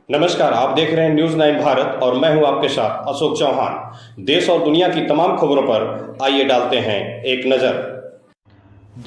नमस्कार, आप देख रहे हैं न्यूज 9 भारत और मैं हूं आपके साथ अशोक चौहान। देश और दुनिया की तमाम खबरों पर आइए डालते हैं एक नजर।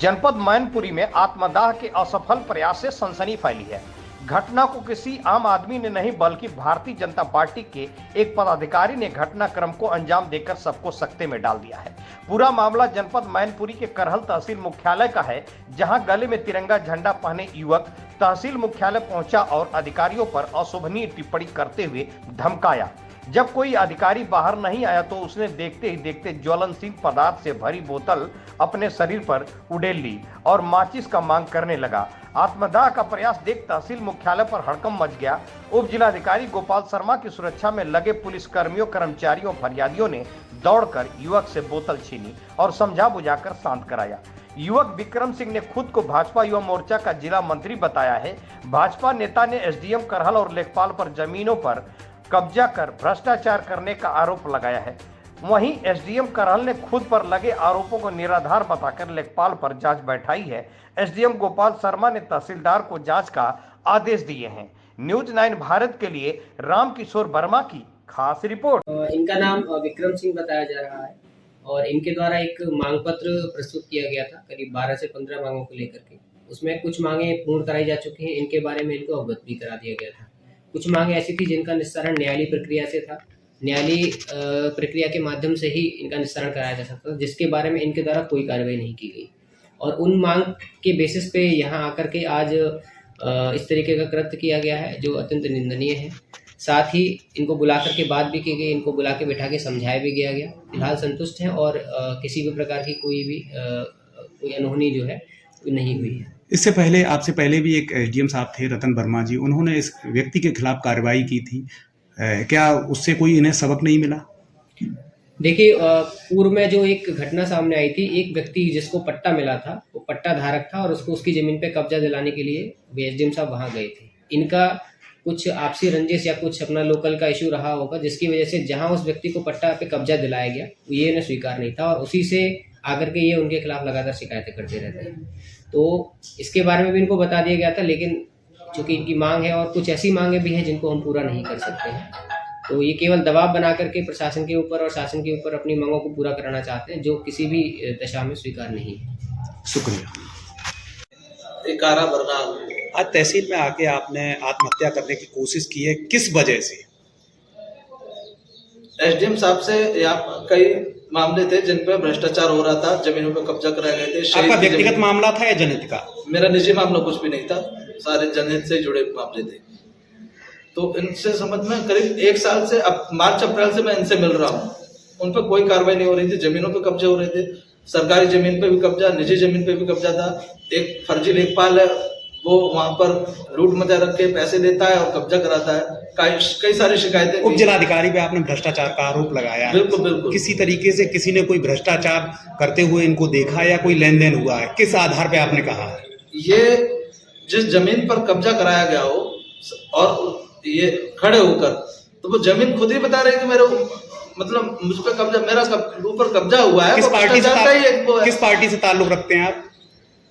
जनपद मैनपुरी में आत्मदाह के असफल प्रयास से सनसनी फैली है। घटना को किसी आम आदमी ने नहीं बल्कि भारतीय जनता पार्टी के एक पदाधिकारी ने घटनाक्रम को अंजाम देकर सबको सकते में डाल दिया है। पूरा मामला जनपद मैनपुरी के करहल तहसील मुख्यालय का है, जहां गले में तिरंगा झंडा पहने युवक तहसील मुख्यालय पहुंचा और अधिकारियों पर अशोभनीय टिप्पणी करते हुए धमकाया। जब कोई अधिकारी बाहर नहीं आया तो उसने देखते ही देखते ज्वलनशील पदार्थ से भरी बोतल अपने शरीर पर उड़ेल ली और माचिस का मांग करने लगा। आत्मदाह का प्रयास देख तहसील मुख्यालय पर हड़कंप मच गया। उप जिलाधिकारी गोपाल शर्मा की सुरक्षा में लगे पुलिस कर्मियों, कर्मचारियों, फरियादियों ने दौड़कर युवक से बोतल छीनी और समझा बुझाकर शांत कराया। युवक विक्रम सिंह ने खुद को भाजपा युवा मोर्चा का जिला मंत्री बताया है। भाजपा नेता ने एसडीएम करहल और लेखपाल पर जमीनों पर कब्जा कर भ्रष्टाचार करने का आरोप लगाया है। वहीं एसडीएम करहल ने खुद पर लगे आरोपों को निराधार बताकर लेखपाल पर जांच बैठाई है। एसडीएम गोपाल शर्मा ने तहसीलदार को जांच का आदेश दिए हैं। न्यूज 9 भारत के लिए रामकिशोर वर्मा की खास रिपोर्ट। इनका नाम विक्रम सिंह बताया जा रहा है और इनके द्वारा एक मांग पत्र प्रस्तुत किया गया था करीब 12 से 15 मांगों को लेकर के। उसमें कुछ मांगे पूर्ण कराई जा चुकी हैं, इनके बारे में इनको अवगत भी करा दिया गया था। कुछ मांगे ऐसी थी जिनका निस्तारण न्यायालयी प्रक्रिया से था, न्यायालयी प्रक्रिया के माध्यम से ही इनका निस्तारण कराया जा सकता था, जिसके बारे में इनके द्वारा कोई कार्रवाई नहीं की गई। और उन मांग के बेसिस पे यहाँ आकर के आज इस तरीके का कृत्य किया गया है जो अत्यंत निंदनीय है। साथ ही इनको बुला करके बात भी की गई, इनको बुला के बैठा के समझाया भी गया। फिलहाल संतुष्ट हैं और किसी भी प्रकार की कोई अनहोनी जो है नहीं हुई है। इससे पहले आपसे पहले भी एक एसडीएम साहब थे रतन वर्मा जी, उन्होंने इस व्यक्ति के खिलाफ कार्रवाई की थी। क्या उससे कोई इन्हें सबक नहीं मिला? देखिए, पूर्व में जो एक घटना सामने आई थी, एक व्यक्ति जिसको पट्टा मिला था, वो पट्टा धारक था और उसको उसकी जमीन पे कब्जा दिलाने के लिए एसडीएम साहब वहां गए थे। इनका कुछ आपसी रंजिश या कुछ अपना लोकल का इशू रहा होगा, जिसकी वजह से जहां उस व्यक्ति को पट्टा पे कब्जा दिलाया गया ये इन्हें स्वीकार नहीं था और उसी से आकर के ये उनके खिलाफ लगातार शिकायतें करते रहते हैं। तो इसके बारे में भी इनको बता दिया गया था, लेकिन चूंकि इनकी मांग है और कुछ ऐसी मांगे भी हैं जिनको हम पूरा नहीं कर सकते हैं, तो ये केवल दबाव बना करके प्रशासन के ऊपर और शासन के ऊपर अपनी मांगों को पूरा कराना चाहते हैं, जो किसी भी दशा में स्वीकार नहीं है। शुक्रिया। आज तहसील में आके आपने आत्महत्या करने की कोशिश की है, किस वजह से? एसडीएम साहब से यहाँ कई मामले थे जिन पर भ्रष्टाचार हो रहा था, जमीनों पर कब्जा कराए गए थे। आपका व्यक्तिगत मामला था या जनहित का? मेरा निजी मामला कुछ भी नहीं था, सारे जनहित से जुड़े मामले थे। तो इनसे समझ में करीब 1 साल से, अब मार्च अप्रैल से मैं इनसे मिल रहा हूँ, उन पर कोई कार्रवाई नहीं हो रही थी। जमीनों पर कब्जे हो रहे थे, सरकारी जमीन पे भी कब्जा, निजी जमीन पे भी कब्जा था। एक फर्जी लेखपाल है, वो वहां पर लूट मचा रख के पैसे लेता है और कब्जा कराता है। कई सारी शिकायतें। उप जिलाधिकारी पे आपने भ्रष्टाचार का आरोप लगाया। बिल्कुल बिल्कुल। किसी तरीके से किसी ने कोई भ्रष्टाचार करते हुए इनको देखा या कोई लेन देन हुआ है? किस आधार पे आपने कहा है? ये जिस जमीन पर कब्जा कराया गया हो और ये खड़े होकर, तो वो जमीन खुद ही बता रहे कि मेरे मतलब मुझ पर कब्जा, मेरा ऊपर कब्जा हुआ है। किस पार्टी से ताल्लुक रखते हैं आप?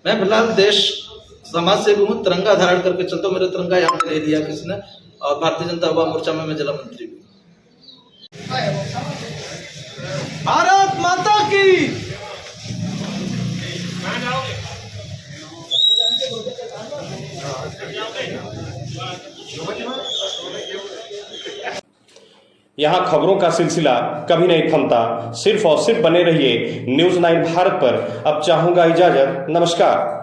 मैं फिलहाल देश समाज सेवी हूँ, तिरंगा धारण करके चलता हूँ। मेरा तिरंगा यहाँ पे ले लिया किसने, और भारतीय जनता युवा मोर्चा में मैं जिला मंत्री भी। भारत माता की। यहाँ खबरों का सिलसिला कभी नहीं थमता। सिर्फ और सिर्फ बने रहिए न्यूज 9 भारत पर। अब चाहूंगा इजाजत। नमस्कार।